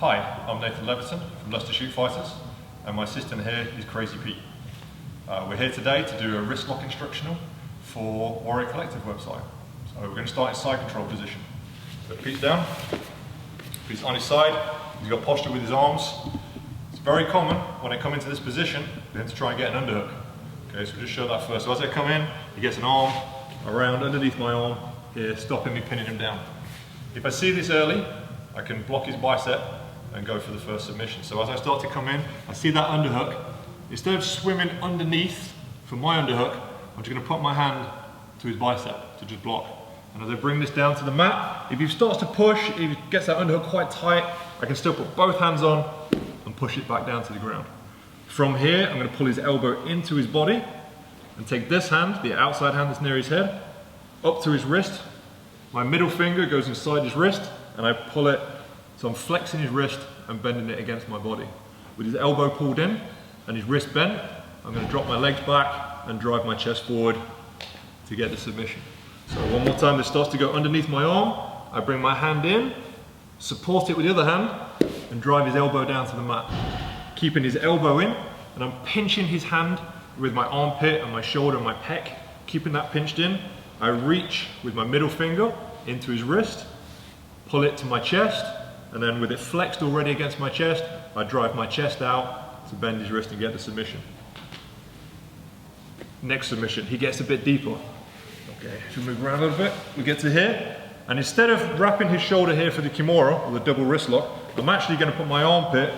Hi, I'm Nathan Leverton from Leicester Shootfighters, and my assistant here is Crazy Pete. We're here today to do a wrist lock instructional for Warrior Collective website. So we're going to start in side control position. So Pete's down, Pete's on his side, he's got posture with his arms. It's very common when I come into this position for him to try and get an underhook. Okay, so we'll just show that first. So as I come in, he gets an arm around underneath my arm here, stopping me pinning him down. If I see this early, I can block his bicep and go for the first submission. So as I start to come in, I see that underhook. Instead of swimming underneath for my underhook, I'm just going to put my hand to his bicep to just block. And as I bring this down to the mat, if he starts to push, if he gets that underhook quite tight, I can still put both hands on and push it back down to the ground. From here, I'm going to pull his elbow into his body and take this hand, the outside hand that's near his head, up to his wrist. My middle finger goes inside his wrist and I pull it, so I'm flexing his wrist and bending it against my body. With his elbow pulled in and his wrist bent, I'm going to drop my legs back and drive my chest forward to get the submission. So one more time, this starts to go underneath my arm. I bring my hand in, support it with the other hand, and drive his elbow down to the mat. Keeping his elbow in, and I'm pinching his hand with my armpit and my shoulder and my pec, keeping that pinched in. I reach with my middle finger into his wrist, pull it to my chest, and then with it flexed already against my chest, I drive my chest out to bend his wrist and get the submission. Next submission, he gets a bit deeper. Okay, if we move around a little bit, we get to here, and instead of wrapping his shoulder here for the Kimura, or the double wrist lock, I'm actually going to put my armpit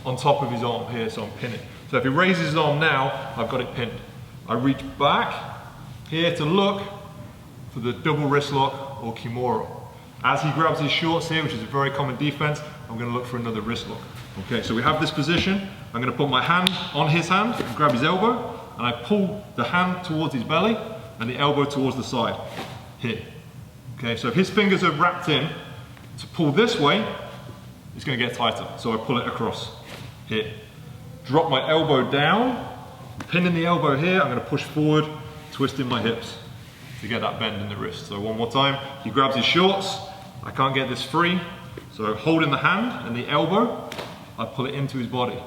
on top of his arm here, so I'm pinning. So if he raises his arm now, I've got it pinned. I reach back here to look for the double wrist lock or Kimura. As he grabs his shorts here, which is a very common defense, I'm going to look for another wrist lock. Okay, so we have this position. I'm going to put my hand on his hand and grab his elbow, and I pull the hand towards his belly and the elbow towards the side here. Okay, so if his fingers are wrapped in, to pull this way, it's going to get tighter. So I pull it across here. Drop my elbow down, pinning the elbow here. I'm going to push forward, twisting my hips to get that bend in the wrist. So one more time, he grabs his shorts. I can't get this free. So holding the hand and the elbow, I pull it into his body.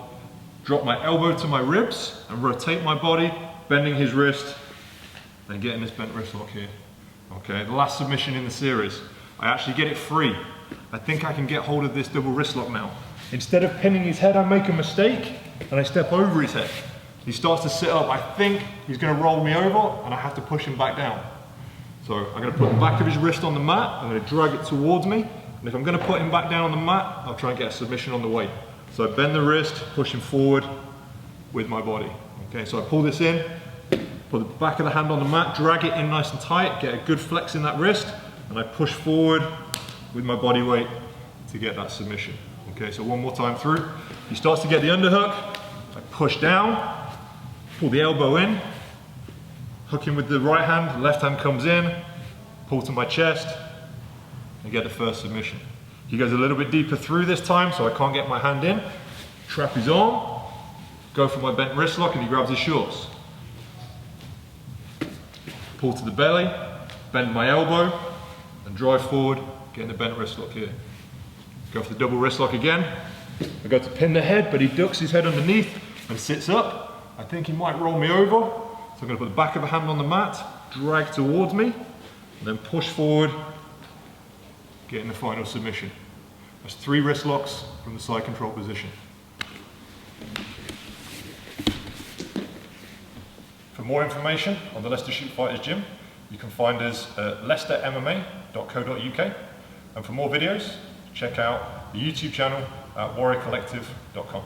Drop my elbow to my ribs and rotate my body, bending his wrist and getting this bent wrist lock here. Okay, the last submission in the series. I actually get it free. I think I can get hold of this double wrist lock now. Instead of pinning his head, I make a mistake and I step over his head. He starts to sit up. I think he's going to roll me over and I have to push him back down. So I'm going to put the back of his wrist on the mat. I'm going to drag it towards me. And if I'm going to put him back down on the mat, I'll try and get a submission on the way. So I bend the wrist, push him forward with my body. Okay, so I pull this in, put the back of the hand on the mat, drag it in nice and tight, get a good flex in that wrist, and I push forward with my body weight to get that submission. Okay, so one more time through. He starts to get the underhook. I push down, pull the elbow in, hook him with the right hand, left hand comes in, pull to my chest, and get the first submission. He goes a little bit deeper through this time, so I can't get my hand in. Trap his arm, go for my bent wrist lock, and he grabs his shorts. Pull to the belly, bend my elbow, and drive forward, getting the bent wrist lock here. Go for the double wrist lock again. I go to pin the head, but he ducks his head underneath and sits up. I think he might roll me over, so I'm going to put the back of the hand on the mat, drag towards me, and then push forward, getting the final submission. That's 3 wrist locks from the side control position. For more information on the Leicester Shootfighters gym, you can find us at leicestermma.co.uk, and for more videos, check out the YouTube channel at warriorcollective.com.